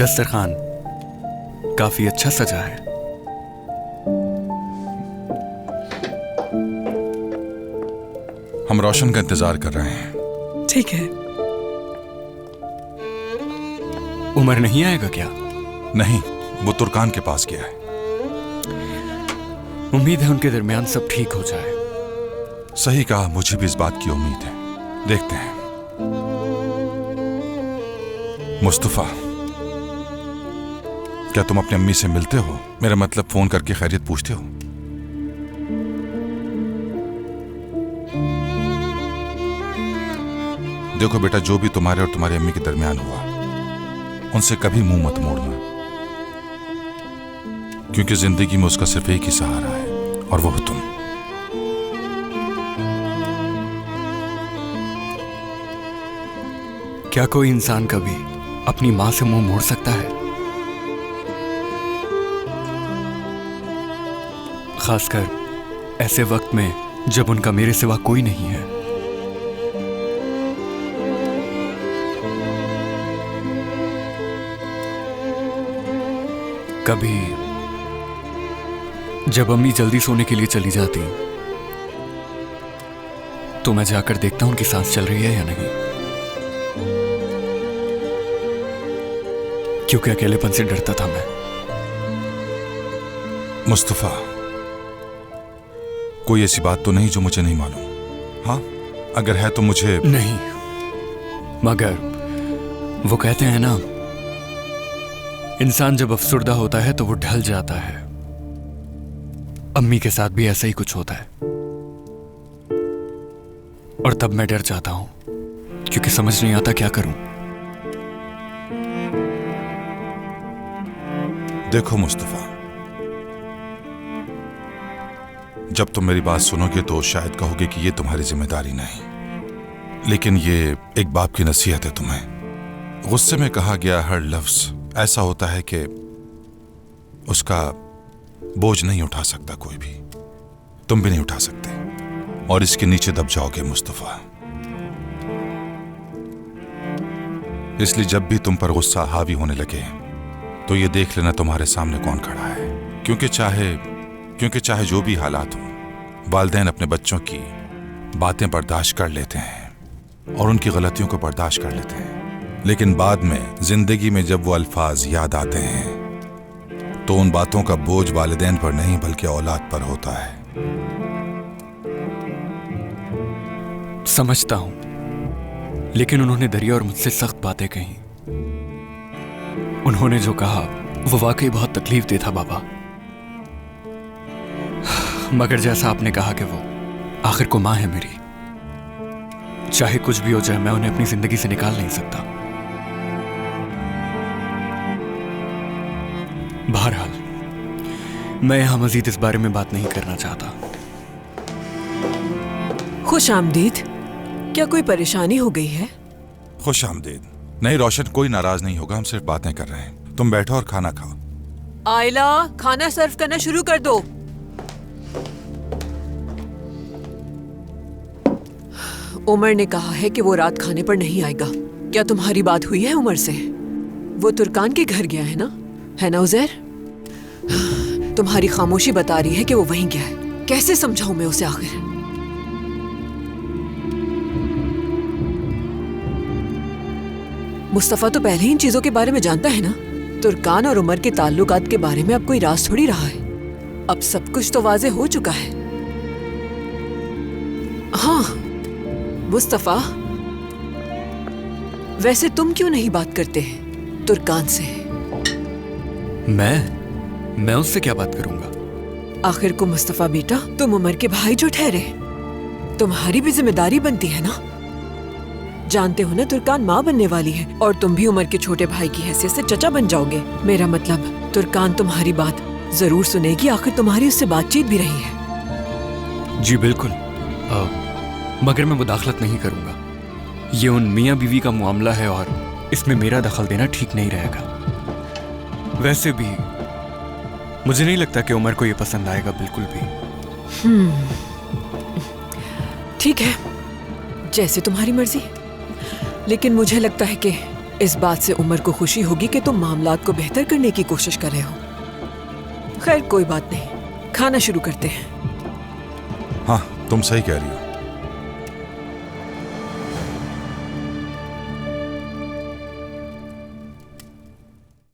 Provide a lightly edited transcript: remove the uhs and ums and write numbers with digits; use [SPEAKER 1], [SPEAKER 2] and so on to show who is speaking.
[SPEAKER 1] दस्तरखान काफी अच्छा सजा है।
[SPEAKER 2] हम रोशन का इंतजार कर रहे हैं।
[SPEAKER 1] ठीक है। उमर नहीं आएगा क्या?
[SPEAKER 2] नहीं, वो तुर्कान के पास गया है।
[SPEAKER 1] उम्मीद है उनके दरमियान सब ठीक हो जाए।
[SPEAKER 2] सही कहा, मुझे भी इस बात की उम्मीद है। देखते हैं। मुस्तफा, क्या तुम अपनी अम्मी से मिलते हो? मेरा मतलब फोन करके खैरियत पूछते हो? देखो बेटा, जो भी तुम्हारे और तुम्हारी अम्मी के दरमियान हुआ, उनसे कभी मुंह मत मोड़ना, क्योंकि जिंदगी में उसका सिर्फ एक ही सहारा है और वो हो तुम।
[SPEAKER 1] क्या कोई इंसान कभी अपनी मां से मुंह मोड़ सकता है? खासकर ऐसे वक्त में जब उनका मेरे सिवा कोई नहीं है। कभी जब अम्मी जल्दी सोने के लिए चली जाती तो मैं जाकर देखता हूं उनकी सांस चल रही है या नहीं, क्योंकि अकेलेपन से डरता था मैं।
[SPEAKER 2] मुस्तफा, कोई ऐसी बात तो नहीं जो मुझे नहीं मालूम? हाँ, अगर है तो मुझे।
[SPEAKER 1] नहीं, मगर वो कहते हैं ना, इंसान जब अफसुर्दा होता है तो वो ढल जाता है। अम्मी के साथ भी ऐसा ही कुछ होता है, और तब मैं डर जाता हूं, क्योंकि समझ नहीं आता क्या करूं।
[SPEAKER 2] देखो मुस्तफा, जब तुम मेरी बात सुनोगे तो शायद कहोगे कि ये तुम्हारी जिम्मेदारी नहीं, लेकिन ये एक बाप की नसीहत है तुम्हें। गुस्से में कहा गया हर लफ्ज ऐसा होता है कि उसका बोझ नहीं उठा सकता कोई भी, तुम भी नहीं उठा सकते, और इसके नीचे दब जाओगे मुस्तफा। इसलिए जब भी तुम पर गुस्सा हावी होने लगे तो ये देख लेना तुम्हारे सामने कौन खड़ा है, क्योंकि चाहे जो भी हालात हो, वालिदैन अपने बच्चों की बातें बर्दाश्त कर लेते हैं और उनकी गलतियों को बर्दाश्त कर लेते हैं, लेकिन बाद में जिंदगी में जब वो अल्फाज याद आते हैं तो उन बातों का बोझ वालिदैन पर नहीं बल्कि औलाद पर होता है।
[SPEAKER 1] समझता हूं, लेकिन उन्होंने दरिया और मुझसे सख्त बातें कही। उन्होंने जो कहा वो वाकई बहुत तकलीफ दे था बाबा, मगर जैसा आपने कहा कि वो आखिर को मां है मेरी, चाहे कुछ भी हो जाए मैं उन्हें अपनी जिंदगी से निकाल नहीं सकता। बहरहाल, मैं यहां मजीद इस बारे में बात नहीं करना चाहता।
[SPEAKER 3] खुश आमदीद। क्या कोई परेशानी हो गई है?
[SPEAKER 2] खुश आमदीद। नहीं रोशन, कोई नाराज नहीं होगा, हम सिर्फ बातें कर रहे हैं। तुम बैठो और खाना खाओ।
[SPEAKER 3] आयला, खाना सर्व करना शुरू कर दो। उमर ने कहा है कि वो रात खाने पर नहीं आएगा। क्या तुम्हारी बात हुई है उमर से? वो तुर्कान के घर गया है ना उजैर? तुम्हारी खामोशी बता रही है कि वो वहीं गया है। कैसे समझाऊं मैं उसे आखिर? मुस्तफा तो पहले ही इन चीजों के बारे में जानता है ना। तुर्कान और उमर के ताल्लुकात के बारे में अब कोई राज थोड़ी रहा है। अब सब कुछ तो वाज़ेह हो चुका है। हाँ मुस्तफा, वैसे तुम क्यों नहीं बात करते हैं तुर्कान से?
[SPEAKER 1] मैं उससे क्या बात करूंगा?
[SPEAKER 3] आखिर को मुस्तफा बेटा, तुम उमर के भाई जो ठहरे, तुम्हारी भी जिम्मेदारी बनती है ना। जानते हो ना तुर्कान माँ बनने वाली है, और तुम भी उमर के छोटे भाई की हैसियत से चचा बन जाओगे। मेरा मतलब तुर्कान तुम्हारी बात जरूर सुनेगी। आखिर तुम्हारी उससे बातचीत भी रही है।
[SPEAKER 1] जी बिल्कुल, मगर मैं मुदाखलत नहीं करूंगा। ये उन मियाँ बीवी का मामला है और इसमें मेरा दखल देना ठीक नहीं रहेगा। वैसे भी मुझे नहीं लगता कि उमर को ये पसंद आएगा, बिल्कुल भी।
[SPEAKER 3] ठीक है, जैसे तुम्हारी मर्जी। लेकिन मुझे लगता है कि इस बात से उमर को खुशी होगी कि तुम मामलात को बेहतर करने की कोशिश कर रहे हो। खैर कोई बात नहीं, खाना शुरू करते हैं।
[SPEAKER 2] हाँ, तुम सही कह रही हो।